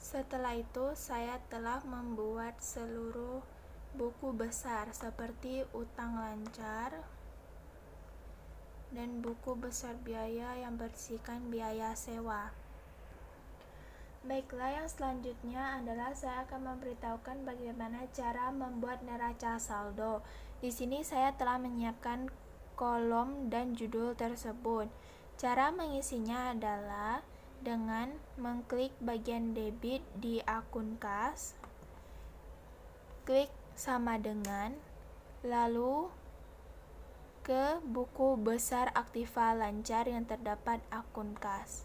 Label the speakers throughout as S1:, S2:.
S1: Setelah itu, saya telah membuat seluruh buku besar seperti utang lancar dan buku besar biaya yang berisikan biaya sewa. Baiklah, yang selanjutnya adalah saya akan memberitahukan bagaimana cara membuat neraca saldo. Di sini saya telah menyiapkan kolom dan judul tersebut. Cara mengisinya adalah dengan mengklik bagian debit di akun kas, klik sama dengan, lalu ke buku besar aktiva lancar yang terdapat akun kas.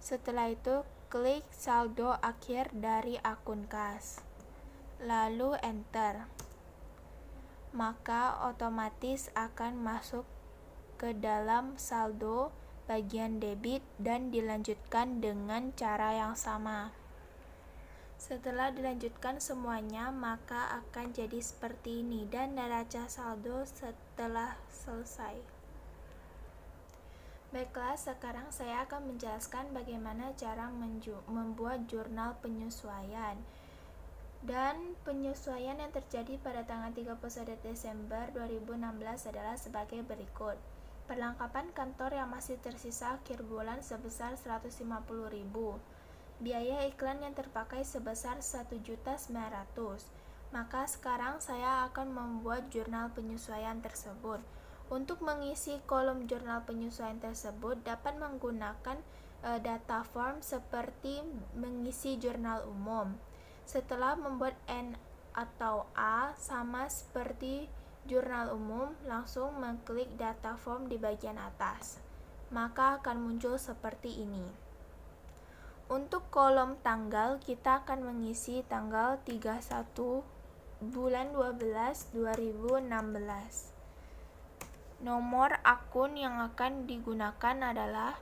S1: Setelah itu, klik saldo akhir dari akun kas, lalu enter. Maka otomatis akan masuk ke dalam saldo bagian debit dan dilanjutkan dengan cara yang sama. Setelah dilanjutkan semuanya, maka akan jadi seperti ini dan neraca saldo setelah selesai. Baiklah, sekarang saya akan menjelaskan bagaimana cara membuat jurnal penyesuaian. Dan penyesuaian yang terjadi pada tanggal 31 Desember 2016 adalah sebagai berikut. Perlengkapan kantor yang masih tersisa akhir bulan sebesar 150.000. Biaya iklan yang terpakai sebesar 1.900.000. Maka sekarang saya akan membuat jurnal penyesuaian tersebut. Untuk mengisi kolom jurnal penyesuaian tersebut dapat menggunakan data form seperti mengisi jurnal umum. Setelah membuat N atau A sama seperti jurnal umum, langsung mengklik data form di bagian atas. Maka akan muncul seperti ini. Untuk kolom tanggal, kita akan mengisi tanggal 31 bulan 12 2016. Nomor akun yang akan digunakan adalah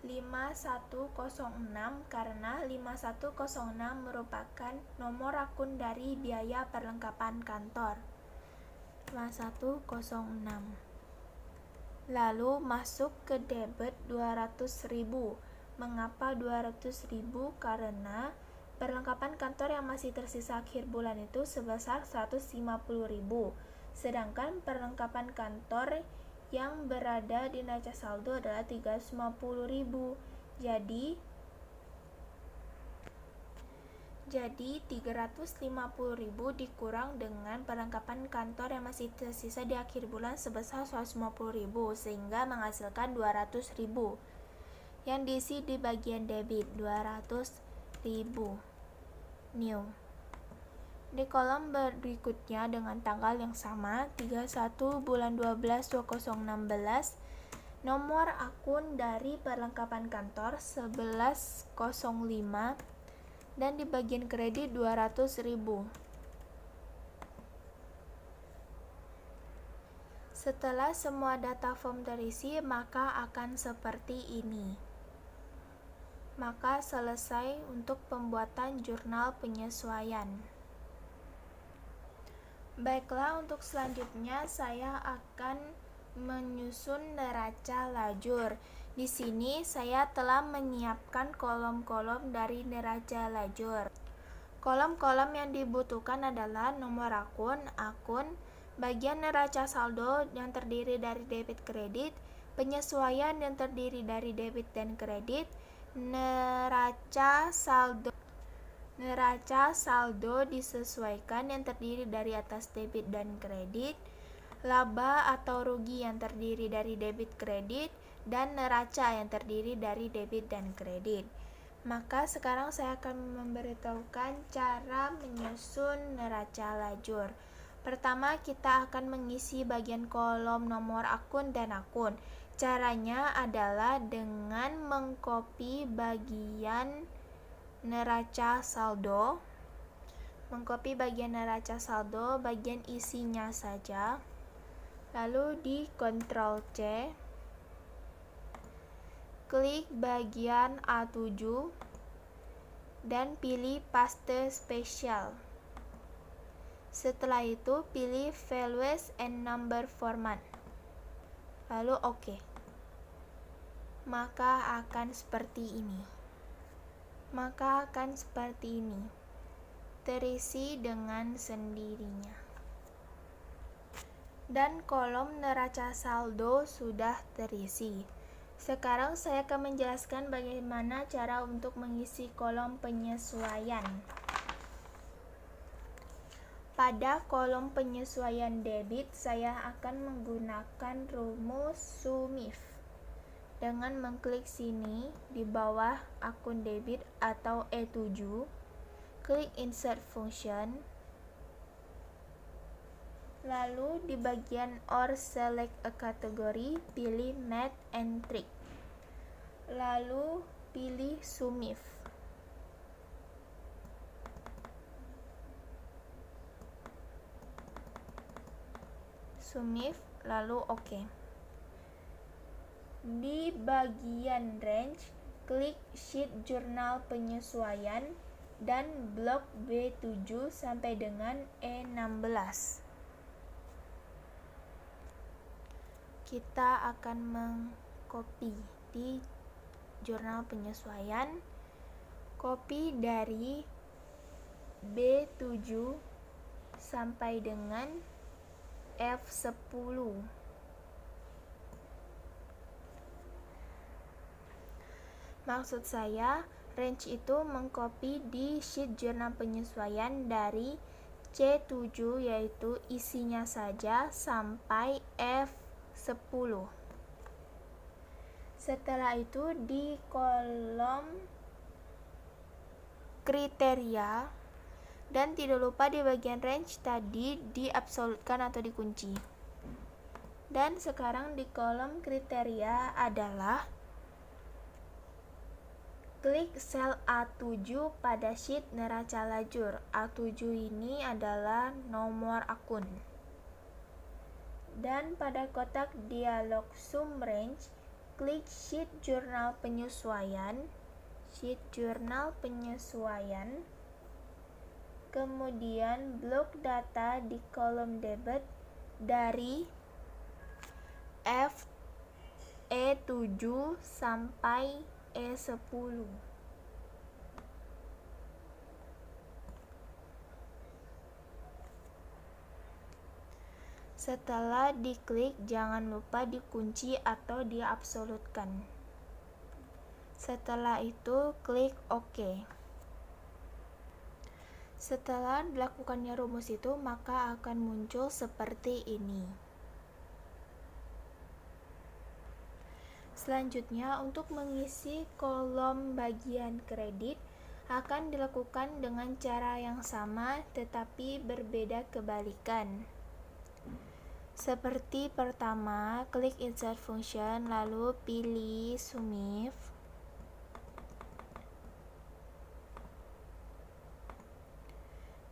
S1: 5106 karena 5106 merupakan nomor akun dari biaya perlengkapan kantor. 5106. Lalu masuk ke debit 200.000. Mengapa 200.000? Karena perlengkapan kantor yang masih tersisa akhir bulan itu sebesar 150.000. Sedangkan perlengkapan kantor yang berada di neraca saldo adalah 350.000. Jadi 350.000 dikurang dengan perlengkapan kantor yang masih tersisa di akhir bulan sebesar 150.000 sehingga menghasilkan 200.000 yang diisi di bagian debit 200.000 new. Di kolom berikutnya dengan tanggal yang sama 31 bulan 12 2016, nomor akun dari perlengkapan kantor 1105 dan di bagian kredit 200.000. Setelah semua data form terisi, maka akan seperti ini. Maka selesai untuk pembuatan jurnal penyesuaian. Baiklah, untuk selanjutnya saya akan menyusun neraca lajur. Di sini saya telah menyiapkan kolom-kolom dari neraca lajur. Kolom-kolom yang dibutuhkan adalah nomor akun, bagian neraca saldo yang terdiri dari debit kredit, penyesuaian yang terdiri dari debit dan kredit, neraca saldo disesuaikan yang terdiri dari atas debit dan kredit, laba atau rugi yang terdiri dari debit kredit, dan neraca yang terdiri dari debit dan kredit. Maka sekarang saya akan memberitahukan cara menyusun neraca lajur. Pertama, kita akan mengisi bagian kolom nomor akun dan akun. Caranya adalah dengan mengcopy bagian neraca saldo, bagian isinya saja, lalu di Ctrl C, klik bagian A7 dan pilih paste spesial. Setelah itu pilih values and number format, lalu OK. maka akan seperti ini. Terisi dengan sendirinya. Dan kolom neraca saldo sudah terisi. Sekarang saya akan menjelaskan bagaimana cara untuk mengisi kolom penyesuaian. Pada kolom penyesuaian debit, saya akan menggunakan rumus SUMIF. Dengan mengklik sini di bawah akun debit atau E7, klik Insert Function, lalu di bagian OR Select a Category, pilih Math and Trick, lalu pilih SUMIF. Lalu OK. Di bagian range, klik sheet jurnal penyesuaian dan blok B7 sampai dengan E16. Kita akan mengcopy di jurnal penyesuaian, copy dari B7 sampai dengan F10. Maksud saya, range itu mengcopy di sheet jurnal penyesuaian dari C7 yaitu isinya saja sampai F10. Setelah itu di kolom kriteria dan tidak lupa di bagian range tadi diabsolutkan atau dikunci. Dan sekarang di kolom kriteria adalah klik sel A7 pada sheet neraca lajur. A7 ini adalah nomor akun. Dan pada kotak dialog sum range, klik sheet jurnal penyesuaian, kemudian blok data di kolom debit dari E7 sampai E10. Setelah diklik, jangan lupa dikunci atau diabsolutkan. Setelah itu, klik OK. Setelah dilakukannya rumus itu, maka akan muncul seperti ini. Selanjutnya, untuk mengisi kolom bagian kredit akan dilakukan dengan cara yang sama tetapi berbeda kebalikan. Seperti pertama, klik Insert Function, lalu pilih SUMIF.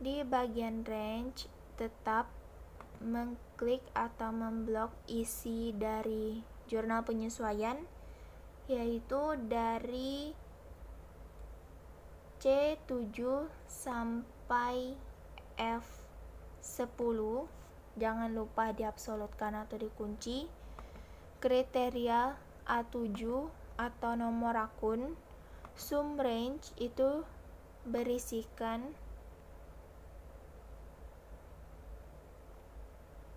S1: Di bagian range, tetap mengklik atau memblok isi dari jurnal penyesuaian, yaitu dari C7 sampai F10. Jangan lupa diabsolutkan atau dikunci. Kriteria A7 atau nomor akun. Sum range itu berisikan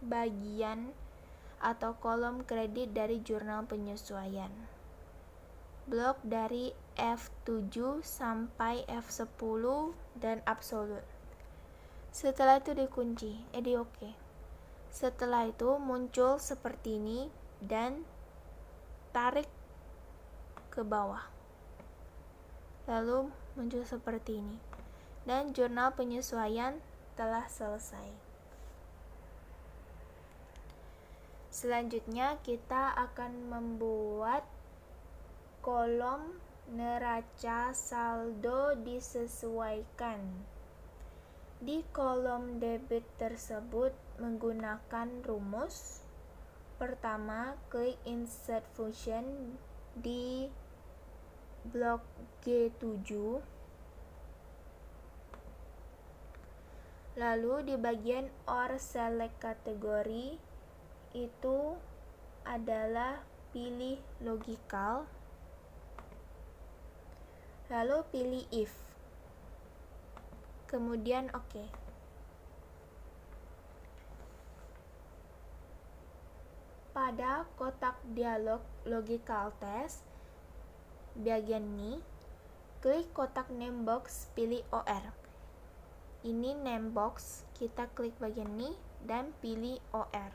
S1: bagian atau kolom kredit dari jurnal penyesuaian. Blok dari F7 sampai F10 dan absolut. Setelah itu dikunci, di OK. Setelah itu muncul seperti ini dan tarik ke bawah. Lalu muncul seperti ini. Dan jurnal penyesuaian telah selesai. Selanjutnya kita akan membuat kolom neraca saldo disesuaikan. Di kolom debit tersebut menggunakan rumus. Pertama, klik Insert Function di blok G7. Lalu di bagian OR Select Category itu adalah pilih logical, lalu pilih if, kemudian oke. Pada kotak dialog logical test bagian ini, klik kotak name box, pilih OR. Ini name box, kita klik bagian ini dan pilih OR.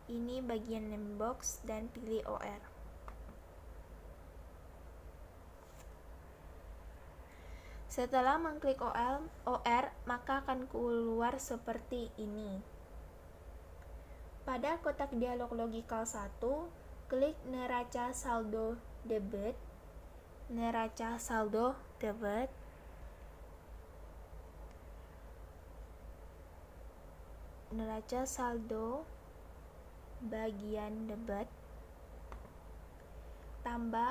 S1: Ini bagian name box dan pilih OR. Setelah mengklik OR, maka akan keluar seperti ini. Pada kotak dialog logical 1, klik neraca saldo debit. Neraca saldo debit. Neraca saldo bagian debit tambah